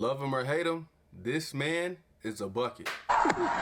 Love him or hate him, this man is a bucket.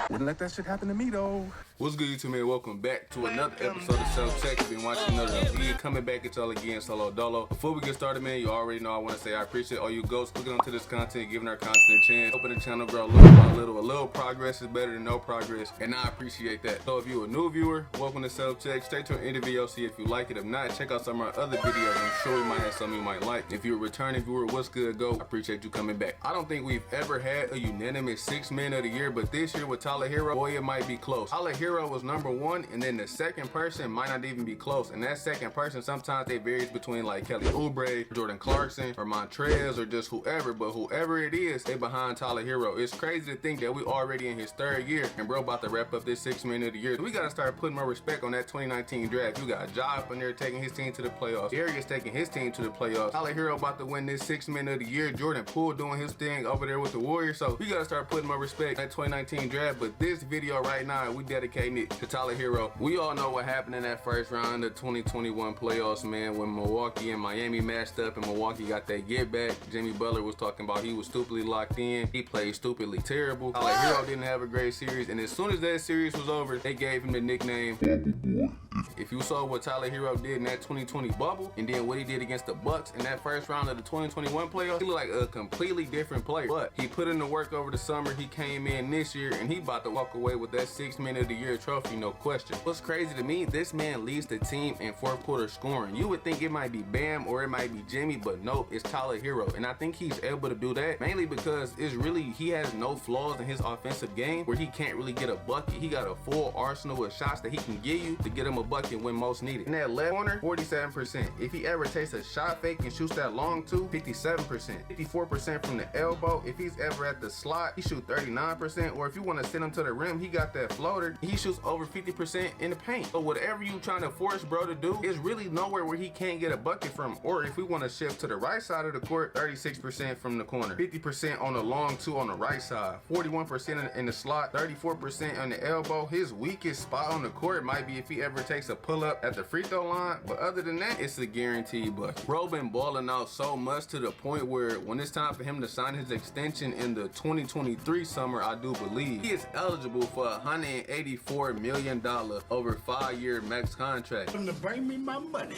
Wouldn't let that shit happen to me though. What's good, YouTube man? Welcome back to another episode of Self Check. You've been watching another feed, coming back at y'all again, solo dolo. Before we get started, man, you already know I want to say I appreciate all you ghosts clicking onto this content, giving our content a chance, helping the channel grow little by little. A little progress is better than no progress, and I appreciate that. So if you're a new viewer, welcome to Self Check. Stay to the end of the video, see if you like it. If not, check out some of our other videos. I'm sure we might have something you might like. If you're a returning viewer, what's good, go? I appreciate you coming back. I don't think we've ever had a unanimous 6 man of the year, but this year with Tyler Herro, boy, it might be close. Tyler Herro was number 1, and then the second person might not even be close. And that second person, sometimes they varies between like Kelly Oubre, Jordan Clarkson, or Montrez, or just whoever. But whoever it is, they behind Tyler Herro. It's crazy to think that we already in his 3rd year, and bro about to wrap up this 6 man of the year. So we gotta start putting more respect on that 2019 draft. You got Ja up in there taking his team to the playoffs. Darius taking his team to the playoffs. Tyler Herro about to win this 6 man of the year. Jordan Poole doing his thing over there with the Warriors. So we gotta start putting more respect on that 2019 draft. But this video right now, we dedicating it to Tyler Herro. We all know what happened in that first round of the 2021 playoffs, man, when Milwaukee and Miami matched up and Milwaukee got that get back. Jimmy Butler was talking about he was stupidly locked in. He played stupidly terrible. Tyler Herro didn't have a great series, and as soon as that series was over, they gave him the nickname Bubble Boy. If you saw what Tyler Herro did in that 2020 bubble, and then what he did against the Bucks in that first round of the 2021 playoffs, he looked like a completely different player. But he put in the work over the summer. He came in this year, and he about to walk away with that 6 man of the year trophy, no question. What's crazy to me, this man leads the team in 4th quarter scoring. You would think it might be Bam or it might be Jimmy, but nope, it's Tyler Herro. And I think he's able to do that mainly because he has no flaws in his offensive game where he can't really get a bucket. He got a full arsenal of shots that he can give you to get him a bucket when most needed. In that left corner, 47%. If he ever takes a shot fake and shoots that long too, 57%. 54% from the elbow. If he's ever at the slot, he shoots 39%. Or if you want to send him to the rim, he got that floater. He shoots over 50% in the paint. So whatever you trying to force bro to do, is really nowhere where he can't get a bucket from. Or if we want to shift to the right side of the court, 36% from the corner, 50% on the long two on the right side, 41% in the slot, 34% on the elbow. His weakest spot on the court might be if he ever takes a pull-up at the free throw line, but other than that, it's a guaranteed bucket. Bro been balling out so much to the point where when it's time for him to sign his extension in the 2023 summer, I do believe he is eligible for a $184 million over 5-year max contract. To bring me my money.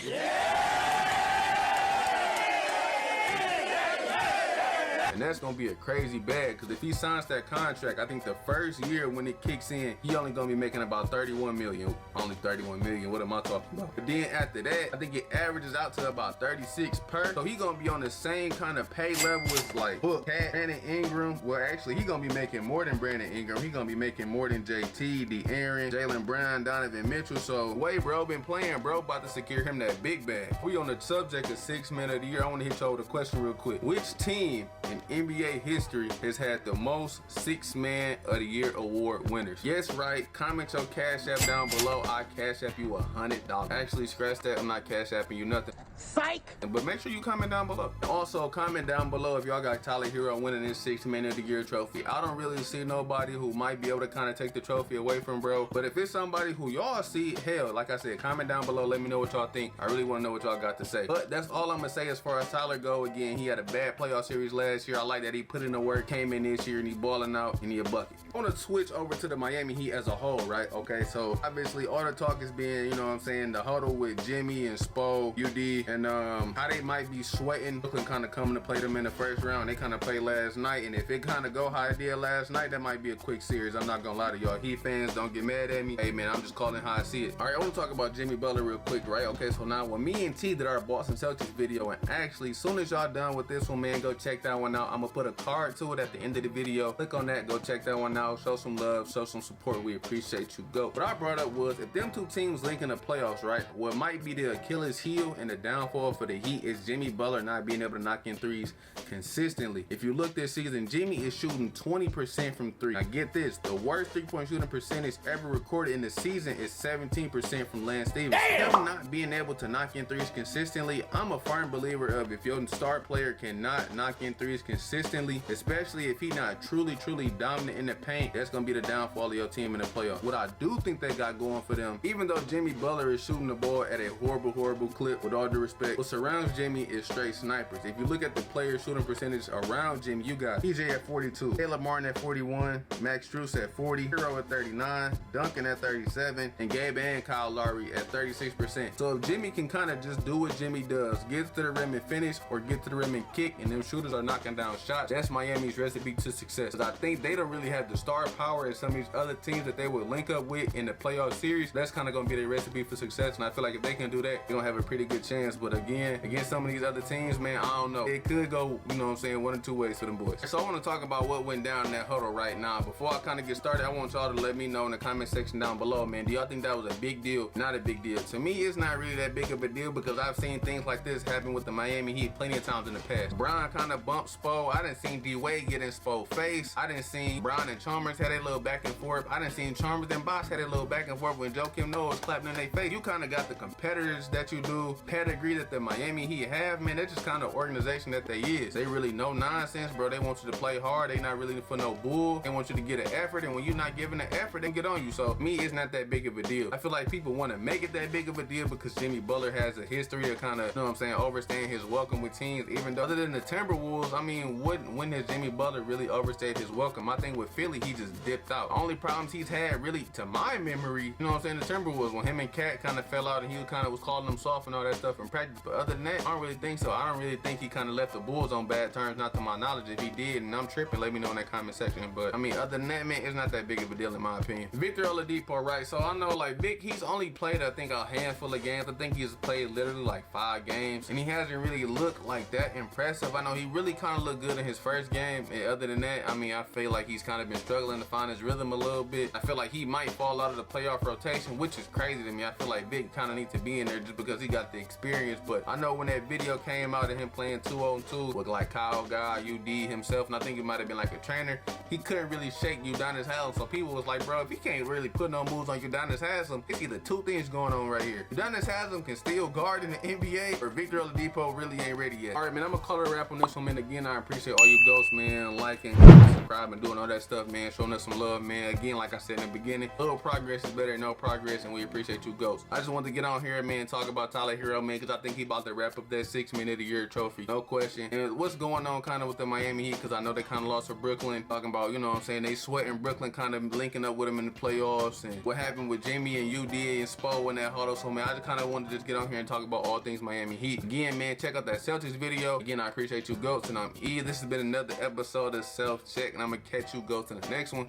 And that's gonna be a crazy bag, because if he signs that contract, I think the first year when it kicks in, he only gonna be making about 31 million. Only 31 million, what am I talking about? But then after that, I think it averages out to about 36 per. So he gonna be on the same kind of pay level as like Cat, Brandon Ingram. Well, actually, he gonna be making more than Brandon Ingram. He gonna be making more than JT, De'Aaron, Jaylen Brown, Donovan Mitchell. So the way bro been playing, bro about to secure him that big bag. We on the subject of 6 man of the year. I wanna hit y'all with a question real quick. Which team in NBA history has had the most 6 man of the year award winners? Yes, right. Comment your cash app down below. I cash app you $100. Actually, scratch that. I'm not cash apping you nothing. Psych! But make sure you comment down below. Also, comment down below if y'all got Tyler Herro winning this 6 man of the year trophy. I don't really see nobody who might be able to kind of take the trophy away from bro. But if it's somebody who y'all see, hell, like I said, comment down below. Let me know what y'all think. I really want to know what y'all got to say. But that's all I'm gonna say as far as Tyler go. Again, he had a bad playoff series last year. I like that he put in the work, came in this year, and he balling out, and he a bucket. I want to switch over to the Miami Heat as a whole, right? Okay, so obviously all the talk has been, you know what I'm saying, the huddle with Jimmy and Spo, UD, and how they might be sweating. Brooklyn kind of coming to play them in the first round. They kind of played last night, and if it kind of go how it did last night, that might be a quick series. I'm not gonna lie to y'all Heat fans, don't get mad at me. Hey man, I'm just calling how I see it. All right, I want to talk about Jimmy Butler real quick, right? Okay, so now when me and T did our Boston Celtics video, and actually, as soon as y'all done with this one, man, go check that one out. I'm gonna put a card to it at the end of the video. Click on that, go check that one out, show some love, show some support. We appreciate you. Go. What I brought up was, if them two teams link in the playoffs, right, what might be the Achilles heel and the downfall for the Heat is Jimmy Butler not being able to knock in threes consistently. If you look this season, Jimmy is shooting 20% from 3. Now get this, the worst 3-point shooting percentage ever recorded in the season is 17% from Lance Stevens. Him not being able to knock in threes consistently, I'm a firm believer of if your star player cannot knock in threes consistently, especially if he's not truly dominant in the paint, that's gonna be the downfall of your team in the playoffs. What I do think they got going for them, even though Jimmy Butler is shooting the ball at a horrible clip, with all due respect, what surrounds Jimmy is straight snipers. If you look at the player shooting percentage around Jimmy, you got PJ at 42, Caleb Martin at 41, Max Strus at 40, Herro at 39, Duncan at 37, and Gabe and Kyle Lowry at 36%. So if Jimmy can kind of just do what Jimmy does, get to the rim and finish, or get to the rim and kick, and them shooters are knocking down shots, that's Miami's recipe to success. Because I think they don't really have the star power as some of these other teams that they would link up with in the playoff series. That's kind of going to be their recipe for success, and I feel like if they can do that, they're going to have a pretty good chance. But again, against some of these other teams, man, I don't know. It could go, you know what I'm saying, one or two ways for them boys. So I want to talk about what went down in that huddle right now. Before I kind of get started, I want y'all to let me know in the comment section down below, man, do y'all think that was a big deal? Not a big deal. To me, it's not really that big of a deal because I've seen things like this happen with the Miami Heat plenty of times in the past. Brown kind of bumped Spo. I didn't see D-Wade get in Spo's face. I didn't see Brown and Chalmers had a little back and forth. I didn't see Chalmers and Bosh had a little back and forth when Joakim Noah was clapping in their face. You kind of got the competitors that you do, pedigree that the Miami Heat have, man. That's just kind of organization that they is. They really no nonsense, bro. They want you to play hard. They not really for no bull. They want you to get an effort, and when you're not giving the effort, they get on you. So me, it's not that big of a deal. I feel like people want to make it that big of a deal because Jimmy Butler has a history of kind of, you know what I'm saying, overstaying his welcome with teams. Even though other than the Timberwolves, I mean, when has Jimmy Butler really overstayed his welcome? I think with Philly, he just dipped out. Only problems he's had really, to my memory, you know what I'm saying, the Timberwolves, when him and Cat kind of fell out and he kind of was calling them soft and all that stuff in practice. But other than that, I don't really think so. I don't really think he kind of left the Bulls on bad terms, not to my knowledge. If he did, and I'm tripping, let me know in that comment section. But I mean, other than that, man, it's not that big of a deal in my opinion. Victor Oladipo, right? So I know, like, Vic, he's only played, I think, a handful of games. I think he's played literally like 5 games, and he hasn't really looked like that impressive. I know he really kind of looked good in his first game, and other than that, I mean, I feel like he's kind of been struggling to find his rhythm a little bit. I feel like he might fall out of the playoff rotation, which is crazy to me. I feel like Vic kind of needs to be in there just because he got the experience. But I know when that video came out of him playing 2-on-2 with like Kyle Guy, UD himself, and I think it might have been like a trainer, he couldn't really shake Udonis Haslem. So people was like, bro, if he can't really put no moves on Udonis Haslem, it's either two things going on right here. Udonis Haslem can still guard in the NBA, or Victor Oladipo really ain't ready yet. All right, man, I'm gonna call it a wrap on this one, man. Again, I appreciate all you ghosts, man, liking, subscribing, doing all that stuff, man, showing us some love, man. Again, like I said in the beginning, little progress is better than no progress, and we appreciate you ghosts. I just wanted to get on here, man, and talk about Tyler Herro, man, because I think he about to wrap up that 6-man of the year trophy, no question. And what's going on kind of with the Miami Heat, because I know they kind of lost to Brooklyn, talking about, you know what I'm saying, they sweating Brooklyn kind of linking up with them in the playoffs, and what happened with Jimmy and UD and Spo in that huddle. So, man, I just kind of wanted to just get on here and talk about all things Miami Heat. Again, man, check out that Celtics video. Again, I appreciate you goats, and I'm E. This has been another episode of Self Check, and I'm gonna catch you goats in the next one.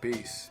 Peace.